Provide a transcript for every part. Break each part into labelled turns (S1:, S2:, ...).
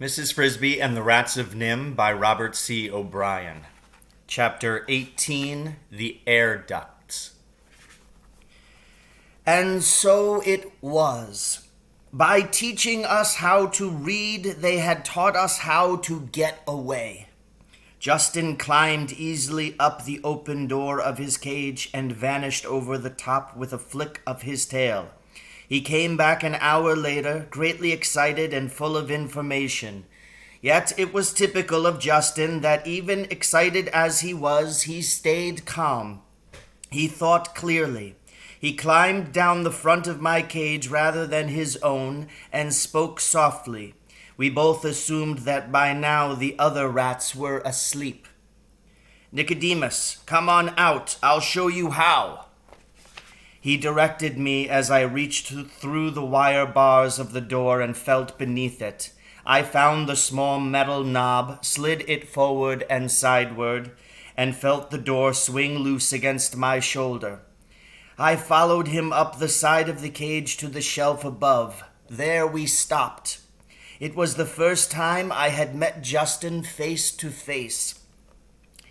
S1: Mrs. Frisby and the Rats of NIMH by Robert C. O'Brien. Chapter 18, The Air Ducts.
S2: And so it was. By teaching us how to read, they had taught us how to get away. Justin climbed easily up the open door of his cage and vanished over the top with a flick of his tail. He came back an hour later, greatly excited and full of information. Yet it was typical of Justin that even excited as he was, he stayed calm. He thought clearly. He climbed down the front of my cage rather than his own and spoke softly. We both assumed that by now the other rats were asleep. "Nicodemus, come on out. I'll show you how." He directed me as I reached through the wire bars of the door and felt beneath it. I found the small metal knob, slid it forward and sideward, and felt the door swing loose against my shoulder. I followed him up the side of the cage to the shelf above. There we stopped. It was the first time I had met Justin face to face.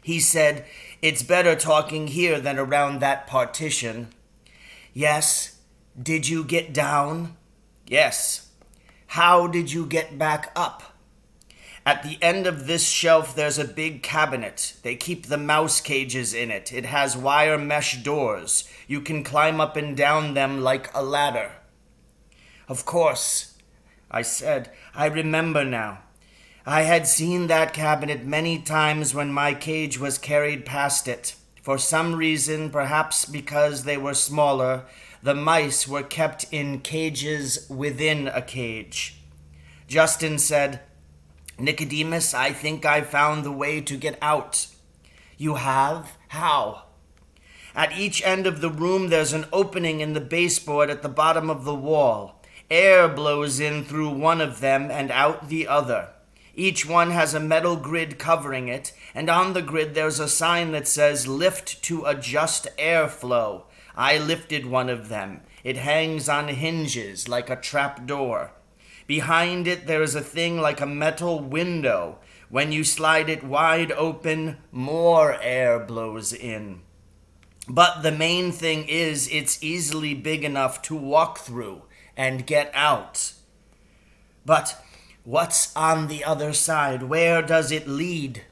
S2: He said, "It's better talking here than around that partition." "Yes. Did you get down?" "Yes." "How did you get back up?" "At the end of this shelf there's a big cabinet. They keep the mouse cages in it. It has wire mesh doors. You can climb up and down them like a ladder." "Of course," I said. "I remember now. I had seen that cabinet many times when my cage was carried past it. For some reason, perhaps because they were smaller, the mice were kept in cages within a cage." Justin said, "Nicodemus, I think I found the way to get out." "You have? How?" "At each end of the room there's an opening in the baseboard at the bottom of the wall. Air blows in through one of them and out the other. Each one has a metal grid covering it, and on the grid there's a sign that says, 'Lift to adjust airflow.' I lifted one of them. It hangs on hinges like a trap door. Behind it there is a thing like a metal window. When you slide it wide open, more air blows in. But the main thing is it's easily big enough to walk through and get out." "But what's on the other side? Where does it lead?"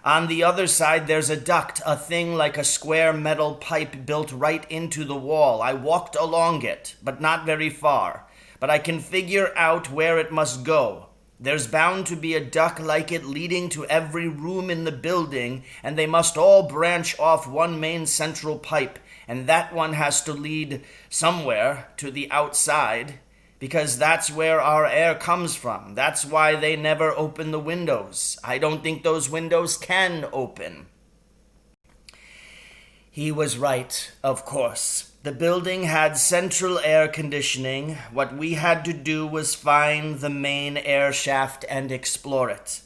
S2: "On the other side there's a duct, a thing like a square metal pipe built right into the wall. I walked along it, but not very far. But I can figure out where it must go. There's bound to be a duct like it leading to every room in the building, and they must all branch off one main central pipe, and that one has to lead somewhere to the outside, because that's where our air comes from. That's why they never open the windows. I don't think those windows can open." He was right, of course. The building had central air conditioning. What we had to do was find the main air shaft and explore it.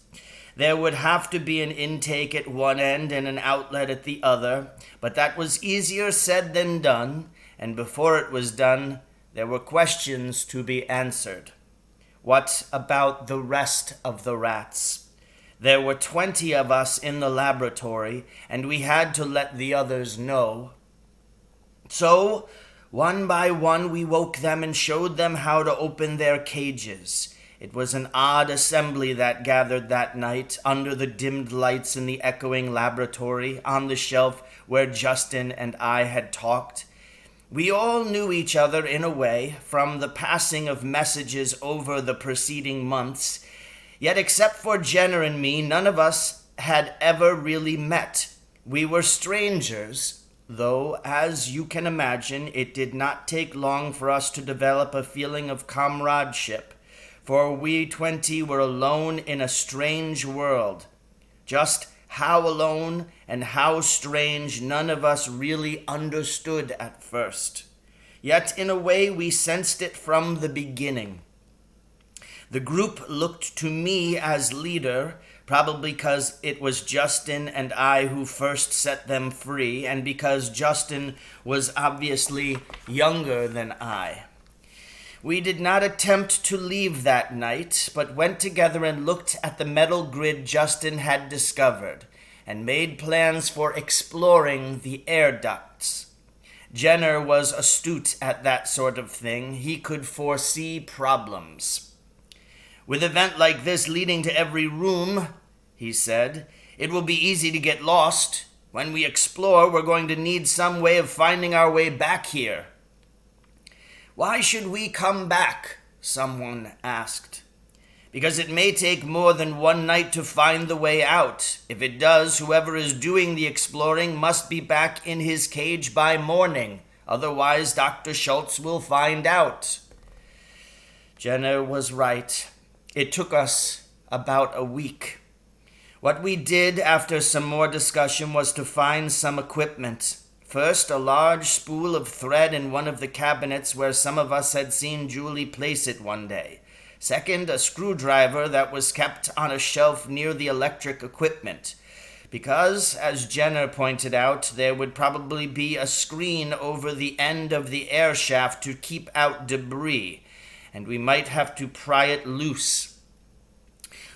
S2: There would have to be an intake at one end and an outlet at the other, but that was easier said than done, and before it was done, there were questions to be answered. What about the rest of the rats? There were 20 of us in the laboratory, and we had to let the others know. So, one by one, we woke them and showed them how to open their cages. It was an odd assembly that gathered that night under the dimmed lights in the echoing laboratory on the shelf where Justin and I had talked. We all knew each other in a way from the passing of messages over the preceding months. Yet except for Jenner and me, none of us had ever really met. We were strangers. Though, as you can imagine, it did not take long for us to develop a feeling of comradeship, for we 20 were alone in a strange world. Just how alone and how strange none of us really understood at first. Yet in a way we sensed it from the beginning. The group looked to me as leader, probably because it was Justin and I who first set them free, and because Justin was obviously younger than I. We did not attempt to leave that night, but went together and looked at the metal grid Justin had discovered, and made plans for exploring the air ducts. Jenner was astute at that sort of thing. He could foresee problems. With an event like this leading to every room, he said, it will be easy to get lost. When we explore, we're going to need some way of finding our way back here. Why should we come back? Someone asked. Because it may take more than one night to find the way out. If it does, whoever is doing the exploring must be back in his cage by morning. Otherwise, Dr. Schultz will find out. Jenner was right. It took us about a week. What we did after some more discussion was to find some equipment. First, a large spool of thread in one of the cabinets where some of us had seen Julie place it one day. Second, a screwdriver that was kept on a shelf near the electric equipment. Because, as Jenner pointed out, there would probably be a screen over the end of the air shaft to keep out debris, and we might have to pry it loose.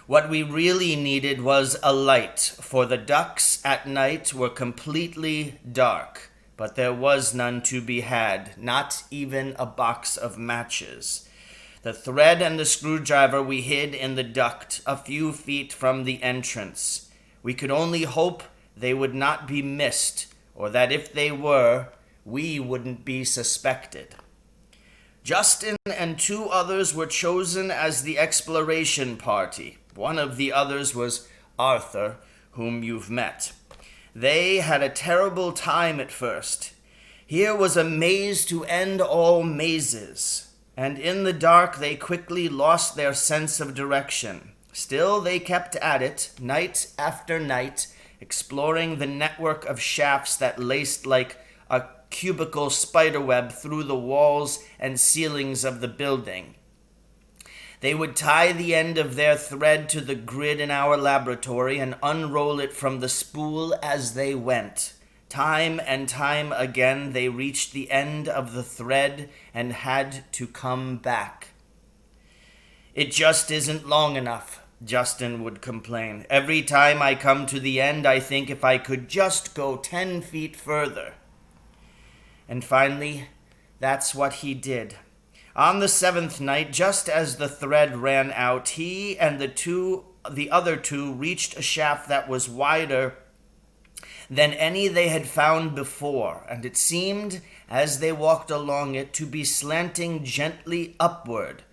S2: What we really needed was a light, for the ducts at night were completely dark, but there was none to be had, not even a box of matches. The thread and the screwdriver we hid in the duct a few feet from the entrance. We could only hope they would not be missed, or that if they were, we wouldn't be suspected. Justin and two others were chosen as the exploration party. One of the others was Arthur, whom you've met. They had a terrible time at first. Here was a maze to end all mazes, and in the dark they quickly lost their sense of direction. Still, they kept at it, night after night, exploring the network of shafts that laced like a cubical spiderweb through the walls and ceilings of the building. They would tie the end of their thread to the grid in our laboratory and unroll it from the spool as they went. Time and time again they reached the end of the thread and had to come back. It just isn't long enough, Justin would complain. Every time I come to the end, I think if I could just go 10 feet further. And finally, that's what he did. On the 7th night, just as the thread ran out, he and the other two reached a shaft that was wider than any they had found before, and it seemed, as they walked along it, to be slanting gently upward,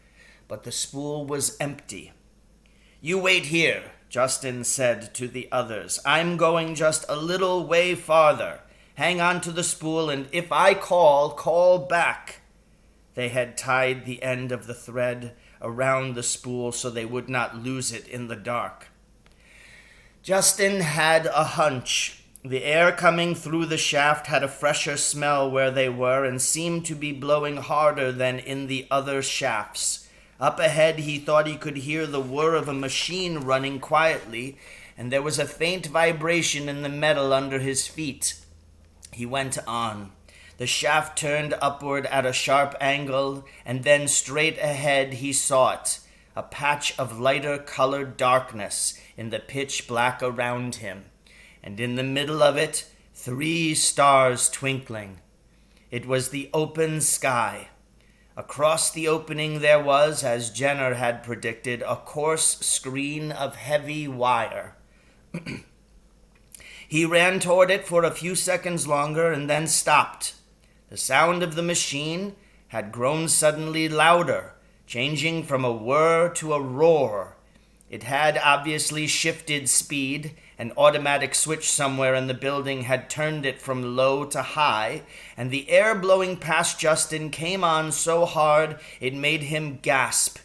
S2: but the spool was empty. You wait here, Justin said to the others. I'm going just a little way farther. Hang on to the spool, and if I call back. They had tied the end of the thread around the spool so they would not lose it in the dark. Justin had a hunch. The air coming through the shaft had a fresher smell where they were and seemed to be blowing harder than in the other shafts. Up ahead he thought he could hear the whir of a machine running quietly, and there was a faint vibration in the metal under his feet. He went on. The shaft turned upward at a sharp angle, and then straight ahead he saw it, a patch of lighter colored darkness in the pitch black around him, and in the middle of it 3 stars twinkling. It was the open sky. Across the opening there was, as Jenner had predicted, a coarse screen of heavy wire. He ran toward it for a few seconds longer and then stopped. The sound of the machine had grown suddenly louder, changing from a whir to a roar. It had obviously shifted speed. An automatic switch somewhere in the building had turned it from low to high, and the air blowing past Justin came on so hard it made him gasp.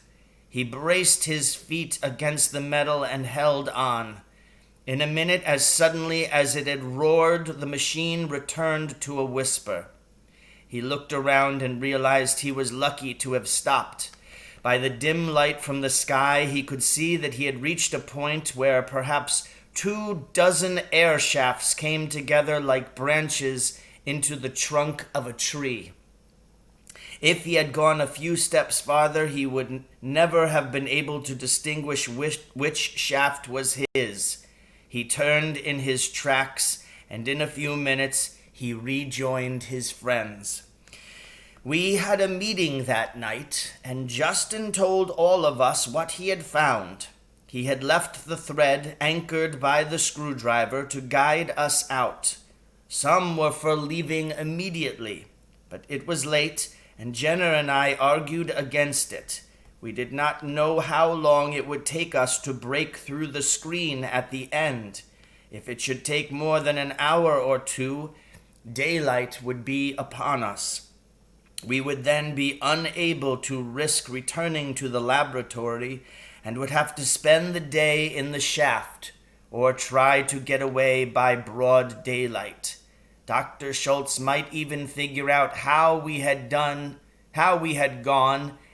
S2: He braced his feet against the metal and held on. In a minute, as suddenly as it had roared, the machine returned to a whisper. He looked around and realized he was lucky to have stopped. By the dim light from the sky, he could see that he had reached a point where perhaps 24 air shafts came together like branches into the trunk of a tree. If he had gone a few steps farther, he would never have been able to distinguish which shaft was his. He turned in his tracks, and in a few minutes he rejoined his friends. We had a meeting that night, and Justin told all of us what he had found. He had left the thread anchored by the screwdriver to guide us out. Some were for leaving immediately, but it was late, and Jenner and I argued against it. We did not know how long it would take us to break through the screen at the end. If it should take more than an hour or two, daylight would be upon us. We would then be unable to risk returning to the laboratory and would have to spend the day in the shaft or try to get away by broad daylight. Dr. Schultz might even figure out how we had gone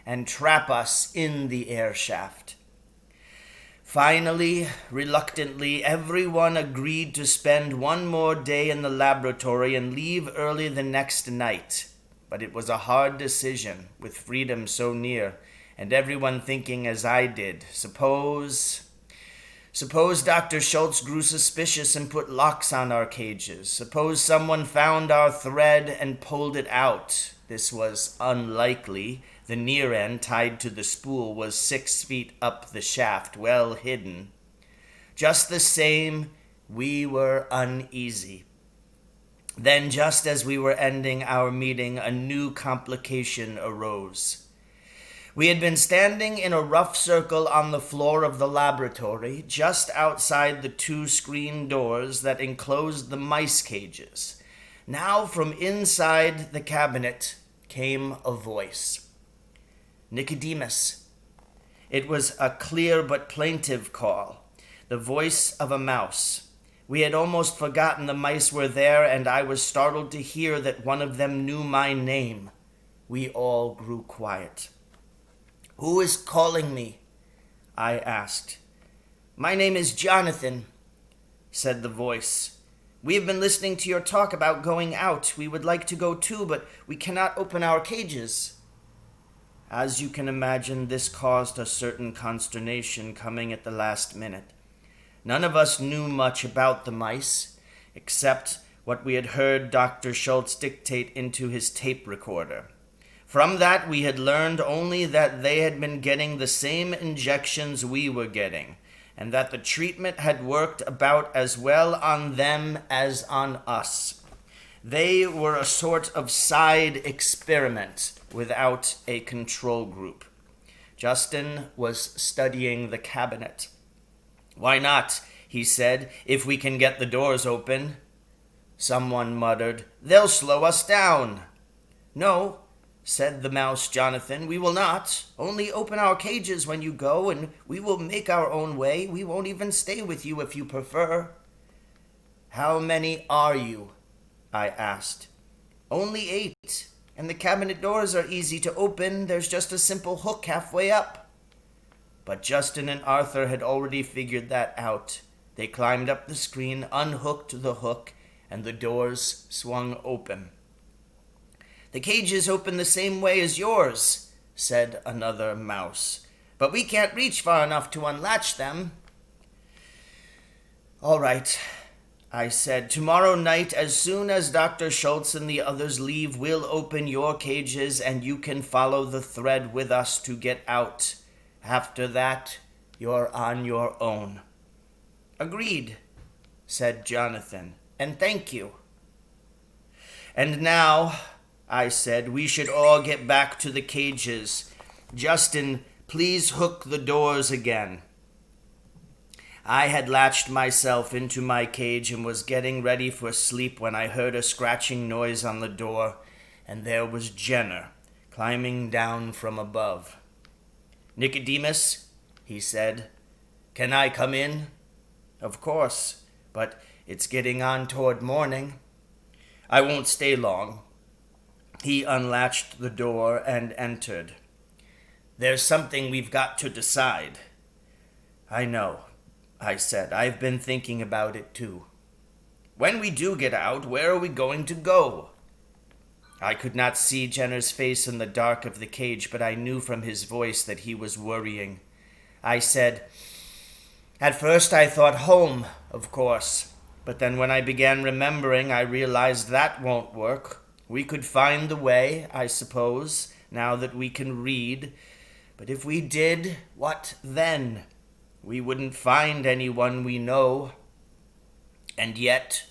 S2: and trap us in the air shaft. Finally, reluctantly, everyone agreed to spend one more day in the laboratory and leave early the next night. But it was a hard decision, with freedom so near, and everyone thinking as I did. Suppose Dr. Schultz grew suspicious and put locks on our cages. Suppose someone found our thread and pulled it out. This was unlikely. The near end, tied to the spool, was 6 feet up the shaft, well hidden. Just the same, we were uneasy. Then, just as we were ending our meeting, a new complication arose. We had been standing in a rough circle on the floor of the laboratory, just outside the 2 screen doors that enclosed the mice cages. Now, from inside the cabinet came a voice. "Nicodemus." It was a clear but plaintive call, the voice of a mouse. We had almost forgotten the mice were there, and I was startled to hear that one of them knew my name. We all grew quiet. "Who is calling me?" I asked. "My name is Jonathan," said the voice. "We have been listening to your talk about going out. We would like to go too, but we cannot open our cages." As you can imagine, this caused a certain consternation coming at the last minute. None of us knew much about the mice, except what we had heard Dr. Schultz dictate into his tape recorder. From that, we had learned only that they had been getting the same injections we were getting, and that the treatment had worked about as well on them as on us. They were a sort of side experiment without a control group. Justin was studying the cabinet. "Why not?" he said, "if we can get the doors open." Someone muttered, "They'll slow us down." "No," said the mouse Jonathan, "we will not. Only open our cages when you go, and we will make our own way. We won't even stay with you if you prefer." "How many are you?" I asked. "Only 8, and the cabinet doors are easy to open. There's just a simple hook halfway up." But Justin and Arthur had already figured that out. They climbed up the screen, unhooked the hook, and the doors swung open. "The cages open the same way as yours," said another mouse, "but we can't reach far enough to unlatch them." "All right," I said. "Tomorrow night, as soon as Dr. Schultz and the others leave, we'll open your cages, and you can follow the thread with us to get out. After that, you're on your own." "Agreed," said Jonathan, "and thank you." "And now," I said, "we should all get back to the cages. Justin, please hook the doors again." I had latched myself into my cage and was getting ready for sleep when I heard a scratching noise on the door, and there was Jenner climbing down from above. "Nicodemus," he said, "can I come in?" "Of course, but it's getting on toward morning." "I won't stay long." He unlatched the door and entered. "There's something we've got to decide." "I know," I said. "I've been thinking about it too." "When we do get out, where are we going to go?" I could not see Jenner's face in the dark of the cage, but I knew from his voice that he was worrying. I said, "At first I thought home, of course. But then when I began remembering, I realized that won't work. We could find the way, I suppose, now that we can read. But if we did, what then? We wouldn't find anyone we know." "And yet,"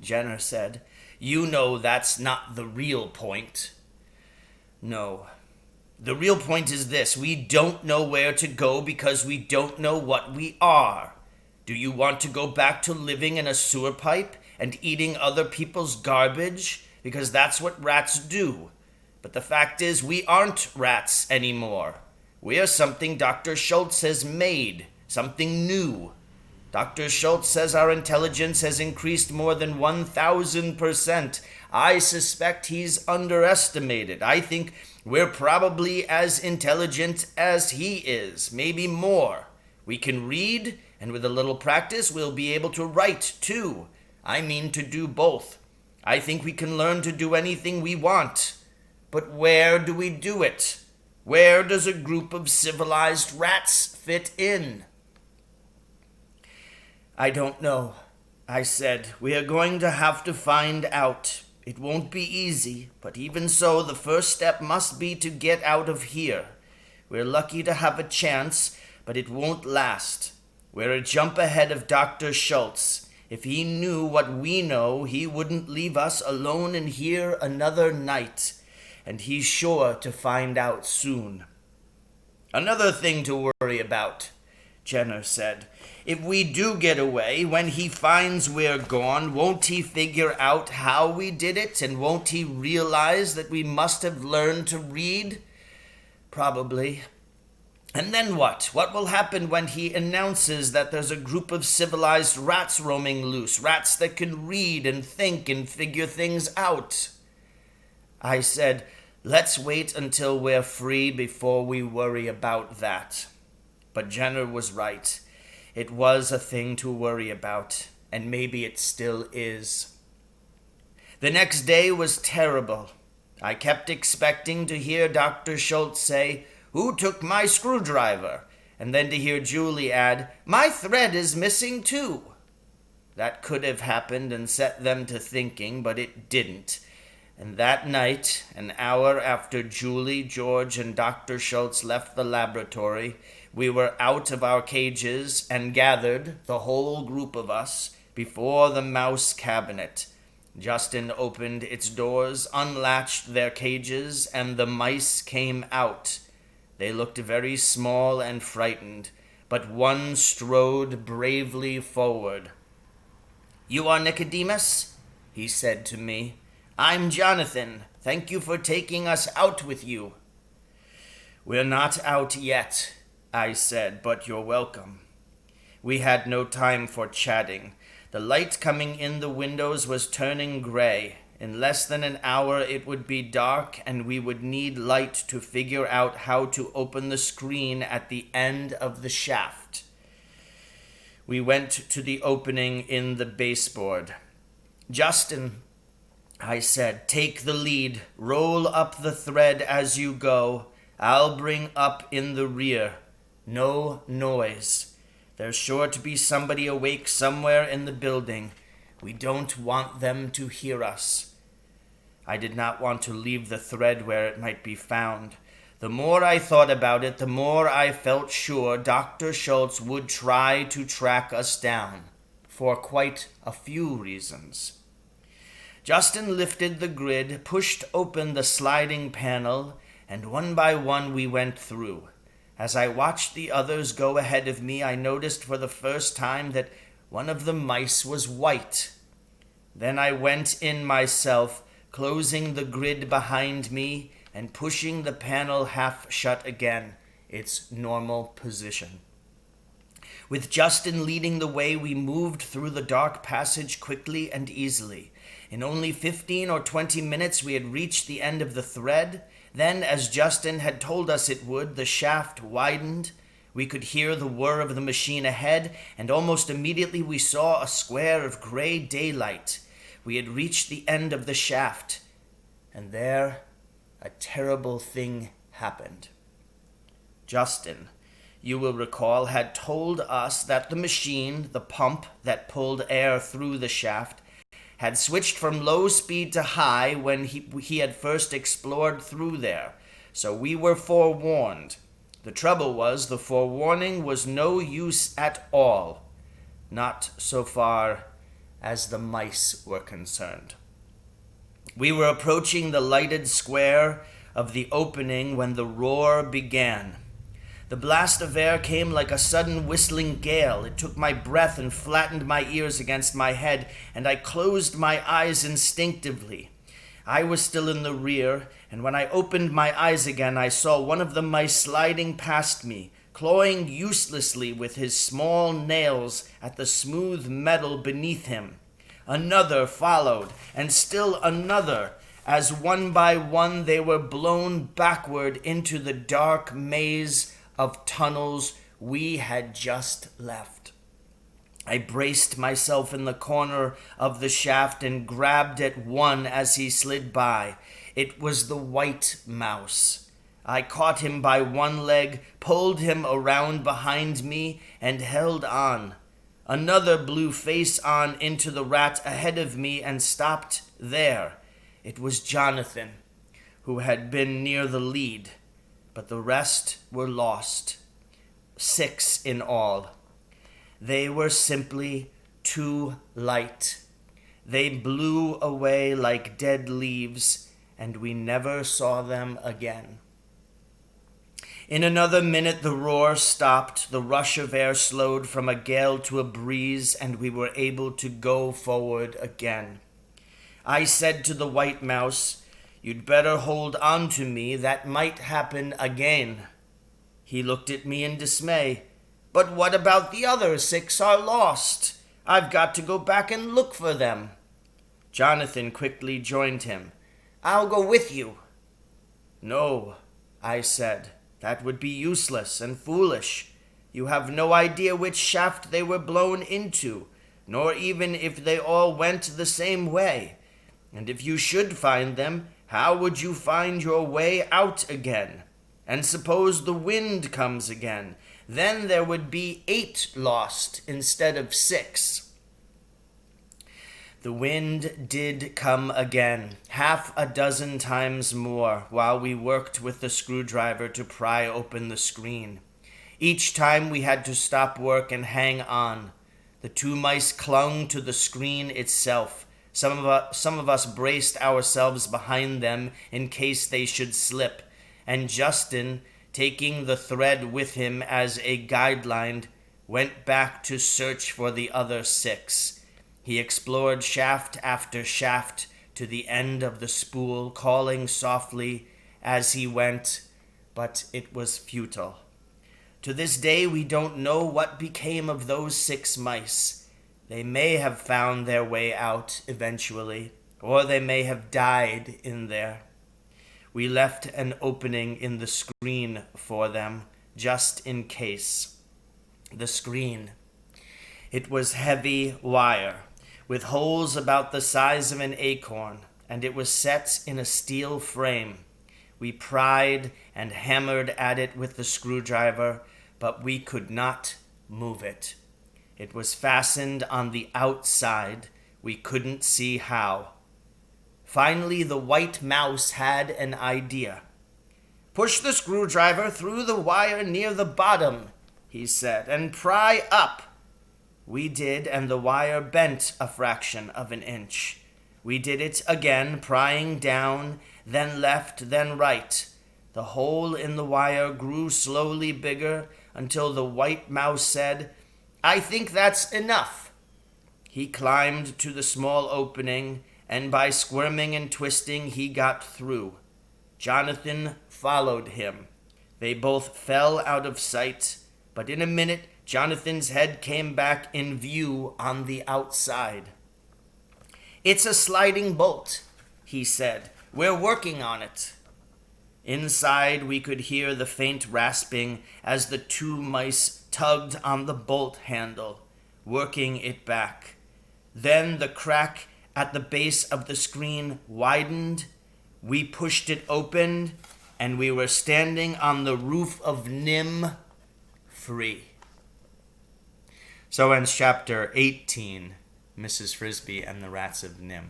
S2: Jenner said, "you know that's not the real point." "No. The real point is this. We don't know where to go because we don't know what we are. Do you want to go back to living in a sewer pipe and eating other people's garbage? Because that's what rats do. But the fact is, we aren't rats anymore. We're something Dr. Schultz has made, something new. Dr. Schultz says our intelligence has increased more than 1,000%. I suspect he's underestimated. I think we're probably as intelligent as he is, maybe more. We can read, and with a little practice, we'll be able to write, too. I mean to do both. I think we can learn to do anything we want. But where do we do it? Where does a group of civilized rats fit in?" "I don't know," I said. "We are going to have to find out. It won't be easy, but even so, the first step must be to get out of here. We're lucky to have a chance, but it won't last. We're a jump ahead of Dr. Schultz. If he knew what we know, he wouldn't leave us alone in here another night, and he's sure to find out soon." "Another thing to worry about," Jenner said. "If we do get away, when he finds we're gone, won't he figure out how we did it, and won't he realize that we must have learned to read?" "Probably." "And then what? What will happen when he announces that there's a group of civilized rats roaming loose, rats that can read and think and figure things out?" I said, "Let's wait until we're free before we worry about that." But Jenner was right. It was a thing to worry about, and maybe it still is. The next day was terrible. I kept expecting to hear Dr. Schultz say, "Who took my screwdriver?" and then to hear Julie add, "My thread is missing too." That could have happened and set them to thinking, but it didn't. And that night, an hour after Julie, George, and Dr. Schultz left the laboratory, we were out of our cages and gathered, the whole group of us, before the mouse cabinet. Justin opened its doors, unlatched their cages, and the mice came out. They looked very small and frightened, but one strode bravely forward. "You are Nicodemus?" he said to me. "I'm Jonathan. Thank you for taking us out with you." "We're not out yet," I said, "but you're welcome." We had no time for chatting. The light coming in the windows was turning gray. In less than an hour it would be dark, and we would need light to figure out how to open the screen at the end of the shaft. We went to the opening in the baseboard. "Justin," I said, "take the lead. Roll up the thread as you go. I'll bring up in the rear. No noise. There's sure to be somebody awake somewhere in the building. We don't want them to hear us." I did not want to leave the thread where it might be found. The more I thought about it, the more I felt sure Dr. Schultz would try to track us down, for quite a few reasons. Justin lifted the grid, pushed open the sliding panel, and one by one we went through. As I watched the others go ahead of me, I noticed for the first time that one of the mice was white. Then I went in myself, closing the grid behind me and pushing the panel half shut again, its normal position. With Justin leading the way, we moved through the dark passage quickly and easily. In only 15 or 20 minutes, we had reached the end of the thread. Then, as Justin had told us it would, the shaft widened. We could hear the whir of the machine ahead, and almost immediately we saw a square of gray daylight. We had reached the end of the shaft. and there a terrible thing happened. Justin, you will recall, had told us that the machine, the pump that pulled air through the shaft, had switched from low speed to high when he had first explored through there, so we were forewarned. The trouble was, the forewarning was no use at all, not so far as the mice were concerned. We were approaching the lighted square of the opening when the roar began. The blast of air came like a sudden whistling gale. It took my breath and flattened my ears against my head, and I closed my eyes instinctively. I was still in the rear, and when I opened my eyes again, I saw one of the mice sliding past me, clawing uselessly with his small nails at the smooth metal beneath him. Another followed, and still another, as one by one they were blown backward into the dark maze of tunnels we had just left. I braced myself in the corner of the shaft and grabbed at one as he slid by. It was the white mouse. I caught him by one leg, pulled him around behind me, and held on. Another blew face on into the rat ahead of me and stopped there. It was Jonathan, who had been near the lead, but the rest were lost. 6 in all. They were simply too light. They blew away like dead leaves, and we never saw them again. In another minute the roar stopped, the rush of air slowed from a gale to a breeze, and we were able to go forward again. I said to the white mouse, "You'd better hold on to me, that might happen again." He looked at me in dismay. "But what about the other 6 are lost? I've got to go back and look for them." Jonathan quickly joined him. "I'll go with you." "No," I said. "That would be useless and foolish. You have no idea which shaft they were blown into, nor even if they all went the same way. And if you should find them, how would you find your way out again? And suppose the wind comes again, then there would be 8 lost instead of 6. The wind did come again, 6 times more, while we worked with the screwdriver to pry open the screen. Each time we had to stop work and hang on. The 2 mice clung to the screen itself. Some of us braced ourselves behind them in case they should slip, and Justin, taking the thread with him as a guideline, went back to search for the other 6. He explored shaft after shaft to the end of the spool, calling softly as he went, but it was futile. To this day, we don't know what became of those 6 mice. They may have found their way out eventually, or they may have died in there. We left an opening in the screen for them, just in case. The screen. It was heavy wire, with holes about the size of an acorn, and it was set in a steel frame. We pried and hammered at it with the screwdriver, but we could not move it. It was fastened on the outside. We couldn't see how. Finally, the white mouse had an idea. "Push the screwdriver through the wire near the bottom," he said, "and pry up." We did, and the wire bent a fraction of an inch. We did it again, prying down, then left, then right. The hole in the wire grew slowly bigger until the white mouse said, "I think that's enough." He climbed to the small opening, and by squirming and twisting, he got through. Jonathan followed him. They both fell out of sight, but in a minute, Jonathan's head came back in view on the outside. "It's a sliding bolt," he said. "We're working on it." Inside, we could hear the faint rasping as the 2 mice tugged on the bolt handle, working it back. Then the crack at the base of the screen widened. We pushed it open, and we were standing on the roof of NIMH, free.
S1: So ends chapter 18, Mrs. Frisby and the Rats of NIMH.